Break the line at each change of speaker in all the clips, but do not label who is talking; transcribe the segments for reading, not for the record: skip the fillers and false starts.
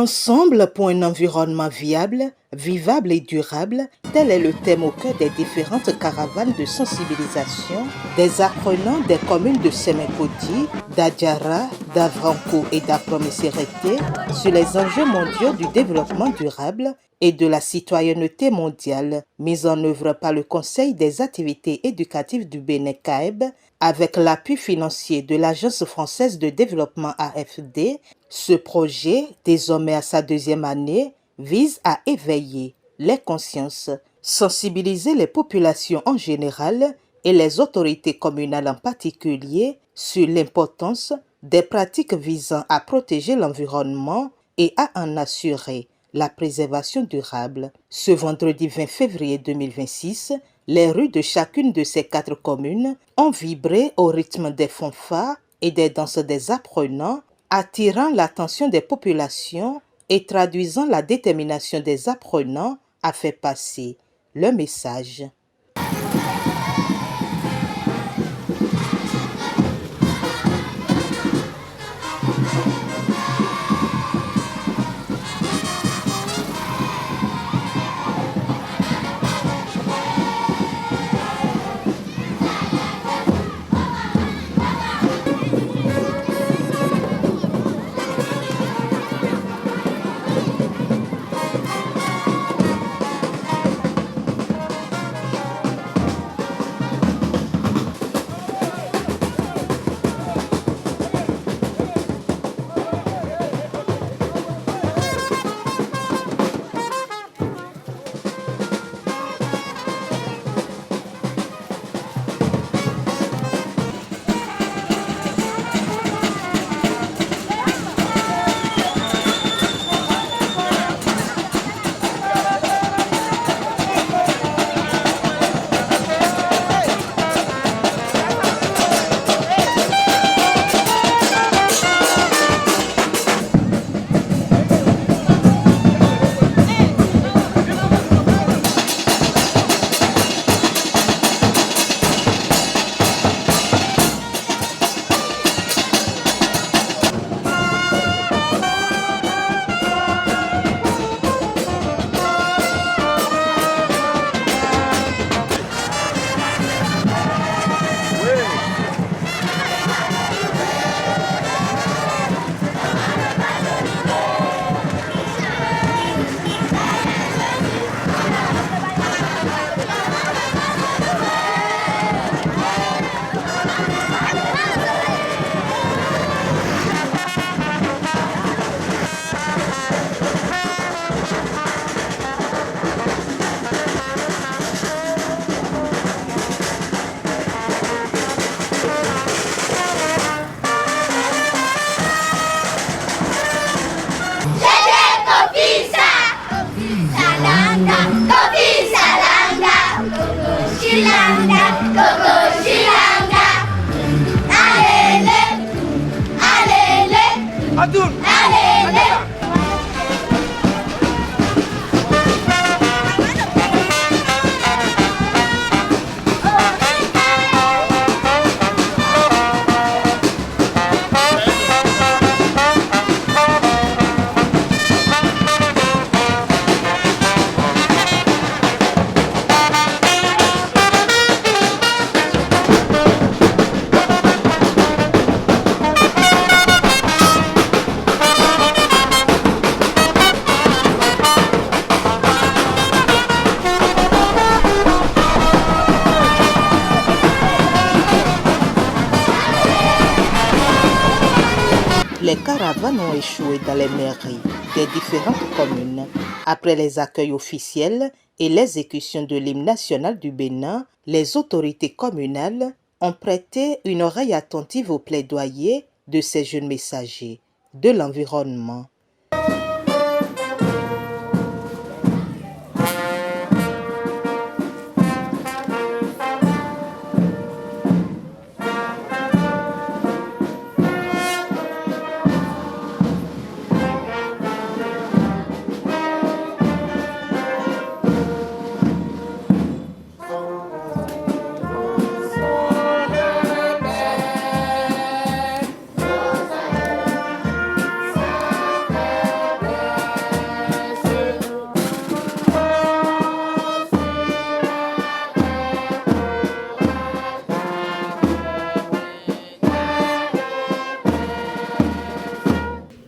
Ensemble pour un environnement viable, vivable et durable, tel est le thème au cœur des différentes caravanes de sensibilisation des apprenants des communes de Sémékodi, d'Adjara, d'Avranco et d'Afromésérété sur les enjeux mondiaux du développement durable et de la citoyenneté mondiale, mise en œuvre par le Conseil des activités éducatives du Bénin CAEB avec l'appui financier de l'Agence française de développement AFD. Ce projet, désormais à sa deuxième année, vise à éveiller les consciences, sensibiliser les populations en général et les autorités communales en particulier sur l'importance des pratiques visant à protéger l'environnement et à en assurer la préservation durable. Ce vendredi 20 février 2026, les rues de chacune de ces 4 communes ont vibré au rythme des fanfares et des danses des apprenants, attirant l'attention des populations et traduisant la détermination des apprenants à faire passer le message. Les caravanes ont échoué dans les mairies des différentes communes. Après les accueils officiels et l'exécution de l'hymne national du Bénin, les autorités communales ont prêté une oreille attentive au plaidoyer de ces jeunes messagers de l'environnement.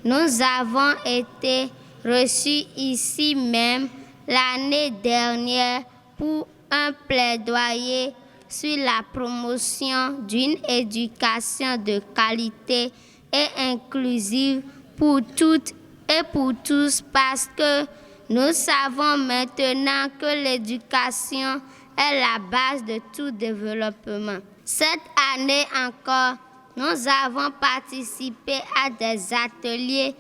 Nous avons été reçus ici même l'année dernière pour un plaidoyer sur la promotion d'une éducation de qualité et inclusive pour toutes et pour tous parce que nous savons maintenant que l'éducation est la base de tout développement. Cette année encore, nous avons participé à des ateliers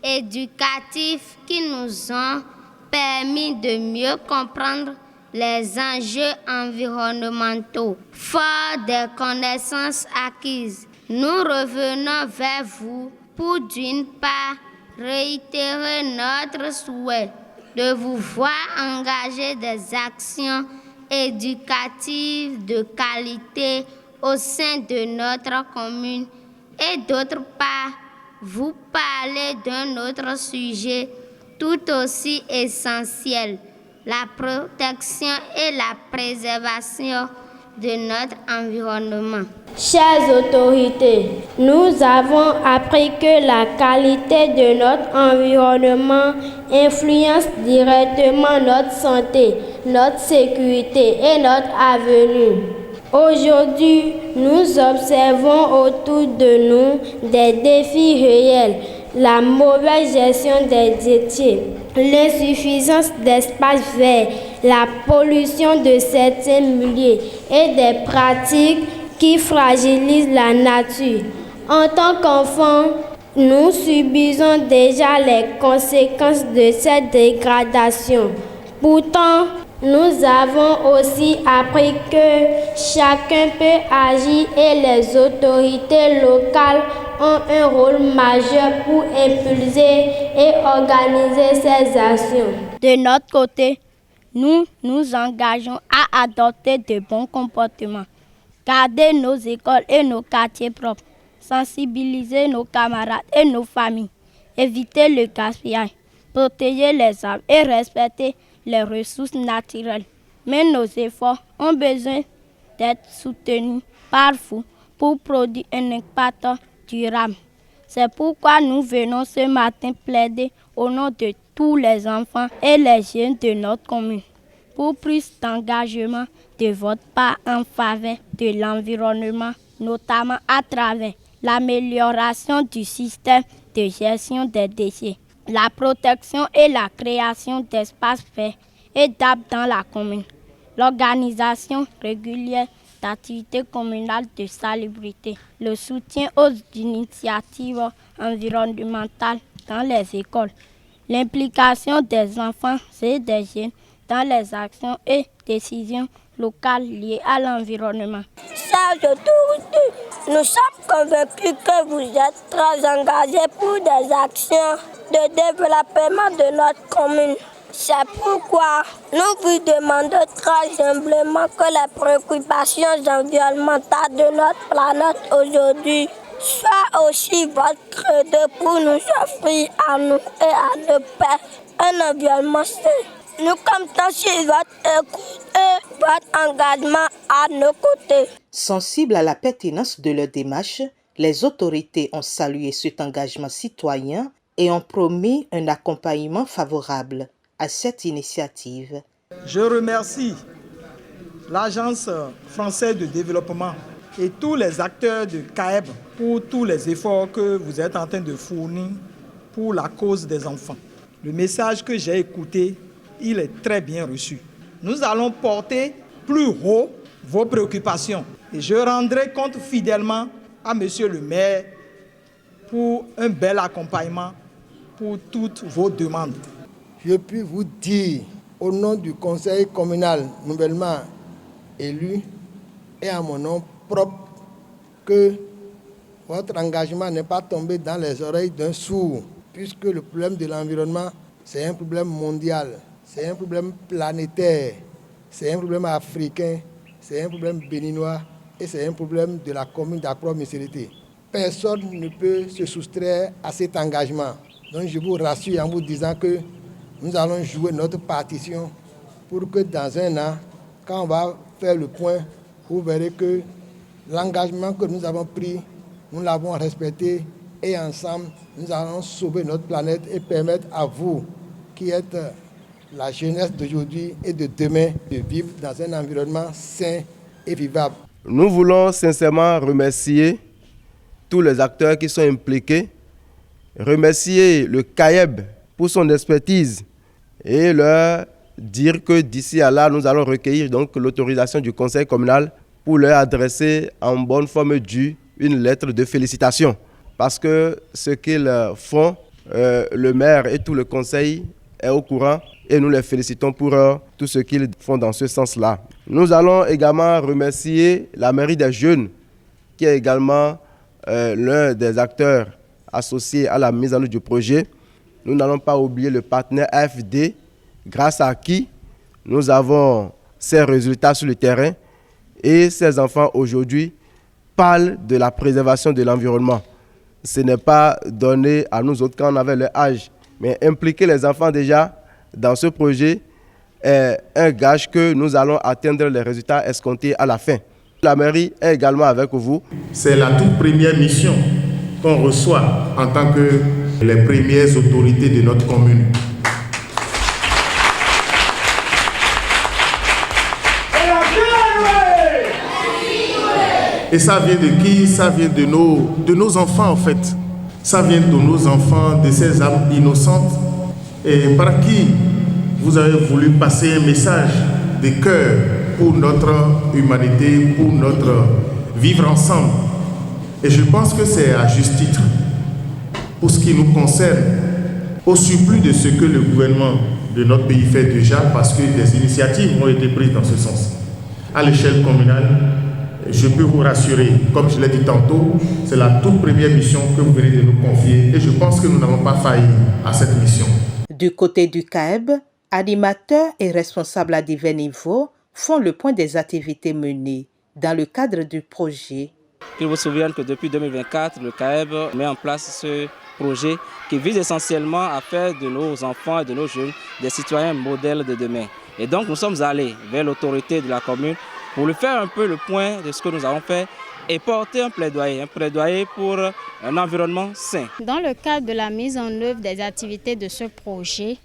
éducatifs qui nous ont permis de mieux comprendre les enjeux environnementaux. Fort des connaissances acquises, nous revenons vers vous pour d'une part réitérer notre souhait de vous voir engager des actions éducatives de qualité au sein de notre commune et d'autre part vous parler d'un autre sujet tout aussi essentiel, la protection et la préservation de notre environnement.
Chères autorités, nous avons appris que la qualité de notre environnement influence directement notre santé, notre sécurité et notre avenir. Aujourd'hui, nous observons autour de nous des défis réels, la mauvaise gestion des déchets, l'insuffisance d'espaces verts, la pollution de certains milieux et des pratiques qui fragilisent la nature. En tant qu'enfants, nous subissons déjà les conséquences de cette dégradation. Pourtant, nous avons aussi appris que chacun peut agir et les autorités locales ont un rôle majeur pour impulser et organiser ces actions.
De notre côté, nous nous engageons à adopter de bons comportements, garder nos écoles et nos quartiers propres, sensibiliser nos camarades et nos familles, éviter le gaspillage, protéger les arbres et respecter les ressources naturelles. Mais nos efforts ont besoin d'être soutenus par vous pour produire un impact durable. C'est pourquoi nous venons ce matin plaider au nom de tous les enfants et les jeunes de notre commune pour plus d'engagement de votre part en faveur de l'environnement, notamment à travers l'amélioration du système de gestion des déchets, la protection et la création d'espaces verts et d'arbres dans la commune, l'organisation régulière d'activités communales de salubrité, le soutien aux initiatives environnementales dans les écoles, l'implication des enfants et des jeunes dans les actions et décisions locales liées à l'environnement.
Chers autorités, nous sommes convaincus que vous êtes très engagés pour des actions de développement de notre commune. C'est pourquoi nous vous demandons très humblement que les préoccupations environnementales de notre planète aujourd'hui soient aussi votre credo pour nous offrir à nous et à nos pères un environnement sain. Nous comptons sur votre écoute et votre engagement à nos côtés.
Sensibles à la pertinence de leur démarche, les autorités ont salué cet engagement citoyen et ont promis un accompagnement favorable à cette initiative.
Je remercie l'Agence française de développement et tous les acteurs de CAEB pour tous les efforts que vous êtes en train de fournir pour la cause des enfants. Le message que j'ai écouté, il est très bien reçu. Nous allons porter plus haut vos préoccupations et je rendrai compte fidèlement à Monsieur le maire pour un bel accompagnement pour toutes vos demandes.
Je puis vous dire, au nom du conseil communal nouvellement élu et à mon nom propre, que votre engagement n'est pas tombé dans les oreilles d'un sourd, puisque le problème de l'environnement, c'est un problème mondial, c'est un problème planétaire, c'est un problème africain, c'est un problème béninois et c'est un problème de la commune d'Accra-Missérété. Personne ne peut se soustraire à cet engagement. Donc je vous rassure en vous disant que nous allons jouer notre partition pour que dans un an, quand on va faire le point, vous verrez que l'engagement que nous avons pris, nous l'avons respecté et ensemble, nous allons sauver notre planète et permettre à vous, qui êtes la jeunesse d'aujourd'hui et de demain, de vivre dans un environnement sain et vivable.
Nous voulons sincèrement remercier tous les acteurs qui sont impliqués, remercier le CAEB pour son expertise et leur dire que d'ici à là, nous allons recueillir donc l'autorisation du conseil communal pour leur adresser en bonne forme due une lettre de félicitations. Parce que ce qu'ils font, le maire et tout le conseil est au courant et nous les félicitons pour tout ce qu'ils font dans ce sens-là. Nous allons également remercier la mairie des jeunes qui est également l'un des acteurs associés à la mise en œuvre du projet. Nous n'allons pas oublier le partenaire AFD, grâce à qui nous avons ces résultats sur le terrain et ces enfants aujourd'hui parlent de la préservation de l'environnement. Ce n'est pas donné à nous autres quand on avait leur âge, mais impliquer les enfants déjà dans ce projet est un gage que nous allons atteindre les résultats escomptés à la fin. La mairie est également avec vous.
C'est la toute première mission qu'on reçoit en tant que les premières autorités de notre commune. Et ça vient de qui? Ça vient de nos enfants en fait. Ça vient de nos enfants, de ces âmes innocentes et par qui vous avez voulu passer un message de cœur pour notre humanité, pour notre vivre ensemble. Et je pense que c'est à juste titre. Pour ce qui nous concerne, au surplus de ce que le gouvernement de notre pays fait déjà, parce que des initiatives ont été prises dans ce sens. À l'échelle communale, je peux vous rassurer, comme je l'ai dit tantôt, c'est la toute première mission que vous venez de nous confier et je pense que nous n'avons pas failli à cette mission.
Du côté du CAEB, animateurs et responsables à divers niveaux font le point des activités menées dans le cadre du projet.
Qu'il vous souvienne que depuis 2024, le CAEB met en place ce projet qui vise essentiellement à faire de nos enfants et de nos jeunes des citoyens modèles de demain. Et donc nous sommes allés vers l'autorité de la commune pour lui faire un peu le point de ce que nous avons fait et porter un plaidoyer pour un environnement sain.
Dans le cadre de la mise en œuvre des activités de ce projet,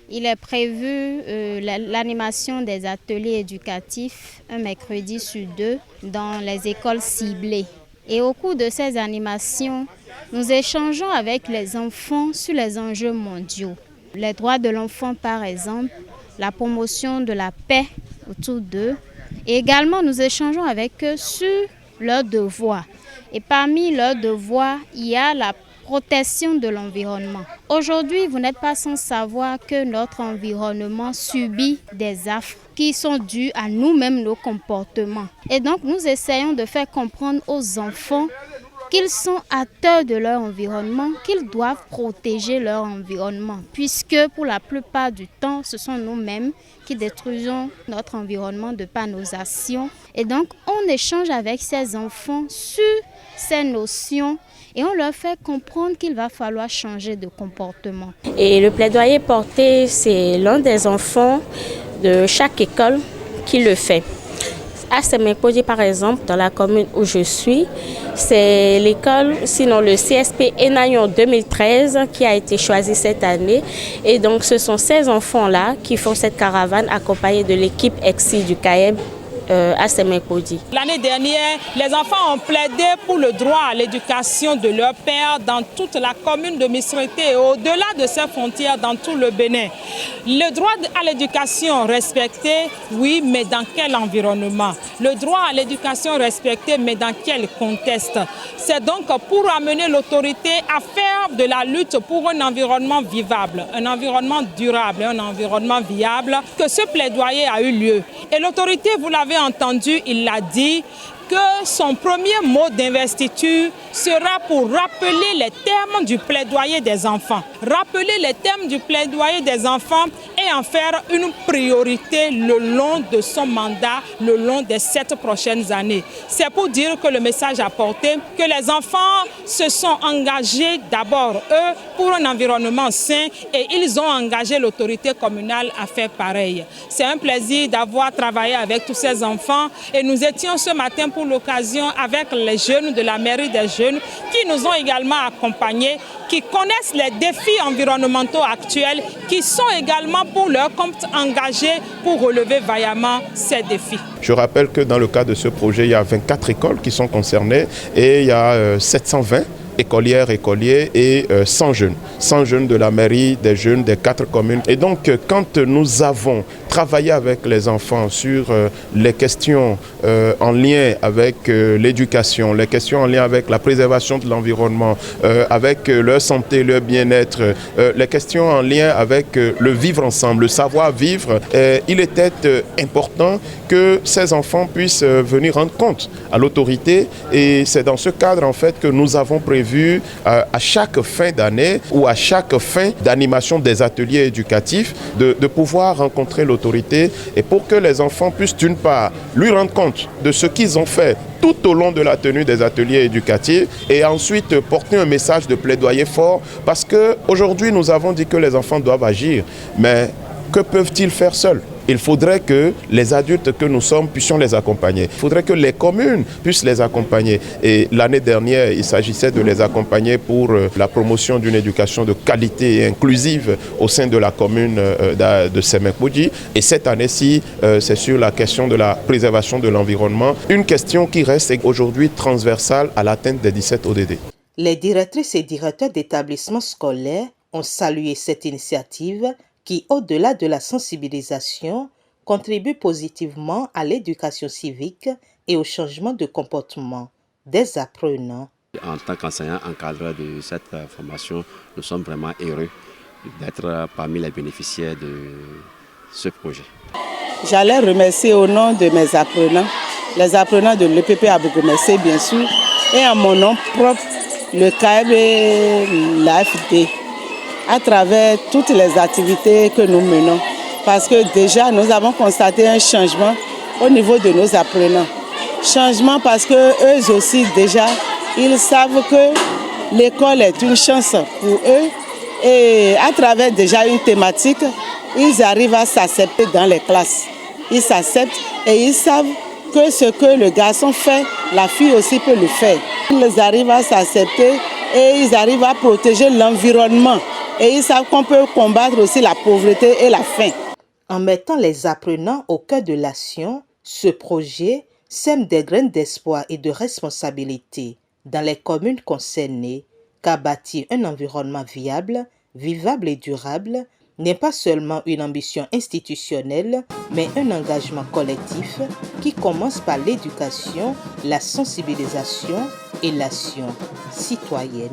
il est prévu l'animation des ateliers éducatifs un mercredi sur 2 dans les écoles ciblées. Et au cours de ces animations, nous échangeons avec les enfants sur les enjeux mondiaux. Les droits de l'enfant par exemple, la promotion de la paix autour d'eux. Et également, nous échangeons avec eux sur leurs devoirs. Et parmi leurs devoirs, il y a la protection de l'environnement. Aujourd'hui, vous n'êtes pas sans savoir que notre environnement subit des affres qui sont dues à nous-mêmes, nos comportements. Et donc, nous essayons de faire comprendre aux enfants qu'ils sont acteurs de leur environnement, qu'ils doivent protéger leur environnement, puisque pour la plupart du temps, ce sont nous-mêmes qui détruisons notre environnement de par nos actions. Et donc, on échange avec ces enfants sur ces notions et on leur fait comprendre qu'il va falloir changer de comportement.
Et le plaidoyer porté, c'est l'un des enfants de chaque école qui le fait. À Semenkoji, par exemple, dans la commune où je suis, c'est l'école, sinon le CSP Enayon 2013 qui a été choisi cette année. Et donc, ce sont ces enfants-là qui font cette caravane accompagnée de l'équipe EXI du CAEB à Semenkoji.
L'année dernière, les enfants ont plaidé pour le droit à l'éducation de leur père dans toute la commune de Misrété et au-delà de ses frontières dans tout le Bénin. Le droit à l'éducation respecté, oui, mais dans quel environnement? Le droit à l'éducation respecté, mais dans quel contexte? C'est donc pour amener l'autorité à faire de la lutte pour un environnement vivable, un environnement durable, un environnement viable que ce plaidoyer a eu lieu. Et l'autorité, vous l'avez entendu, il l'a dit, que son premier mot d'investiture sera pour rappeler les termes du plaidoyer des enfants. Rappeler les termes du plaidoyer des enfants et en faire une priorité le long de son mandat, le long des 7 prochaines années. C'est pour dire que le message apporté, que les enfants se sont engagés d'abord, eux, pour un environnement sain et ils ont engagé l'autorité communale à faire pareil. C'est un plaisir d'avoir travaillé avec tous ces enfants et nous étions ce matin pour l'occasion avec les jeunes de la mairie des jeunes qui nous ont également accompagnés, qui connaissent les défis environnementaux actuels, qui sont également pour leur compte engagés pour relever vaillamment ces défis.
Je rappelle que dans le cadre de ce projet, il y a 24 écoles qui sont concernées et il y a 720 écolières, écoliers et 100 jeunes de la mairie, des jeunes des 4 communes. Et donc, quand nous avons travaillé avec les enfants sur les questions en lien avec l'éducation, les questions en lien avec la préservation de l'environnement, avec leur santé, leur bien-être, les questions en lien avec le vivre ensemble, le savoir-vivre, il était important que ces enfants puissent venir rendre compte à l'autorité. Et c'est dans ce cadre, en fait, que nous avons prévu à chaque fin d'année ou à chaque fin d'animation des ateliers éducatifs de pouvoir rencontrer l'autorité et pour que les enfants puissent d'une part lui rendre compte de ce qu'ils ont fait tout au long de la tenue des ateliers éducatifs et ensuite porter un message de plaidoyer fort parce qu'aujourd'hui nous avons dit que les enfants doivent agir, mais que peuvent-ils faire seuls ? Il faudrait que les adultes que nous sommes puissions les accompagner. Il faudrait que les communes puissent les accompagner. Et l'année dernière, il s'agissait de les accompagner pour la promotion d'une éducation de qualité et inclusive au sein de la commune de Semekoudji. Et cette année-ci, c'est sur la question de la préservation de l'environnement. Une question qui reste aujourd'hui transversale à l'atteinte des 17 ODD.
Les directrices et directeurs d'établissements scolaires ont salué cette initiative qui, au-delà de la sensibilisation, contribue positivement à l'éducation civique et au changement de comportement des apprenants.
En tant qu'enseignant encadreur de cette formation, nous sommes vraiment heureux d'être parmi les bénéficiaires de ce projet.
J'allais remercier au nom de mes apprenants, les apprenants de l'EPP Abougou-Messé bien sûr, et en mon nom propre, le CAEB et l'AFD. À travers toutes les activités que nous menons. Parce que déjà, nous avons constaté un changement au niveau de nos apprenants. Changement parce qu'eux aussi, déjà, ils savent que l'école est une chance pour eux. Et à travers déjà une thématique, ils arrivent à s'accepter dans les classes. Ils s'acceptent et ils savent que ce que le garçon fait, la fille aussi peut le faire. Ils arrivent à s'accepter et ils arrivent à protéger l'environnement. Et ils savent qu'on peut combattre aussi la pauvreté et la faim.
En mettant les apprenants au cœur de l'action, ce projet sème des graines d'espoir et de responsabilité dans les communes concernées, car bâtir un environnement viable, vivable et durable n'est pas seulement une ambition institutionnelle, mais un engagement collectif qui commence par l'éducation, la sensibilisation et l'action citoyenne.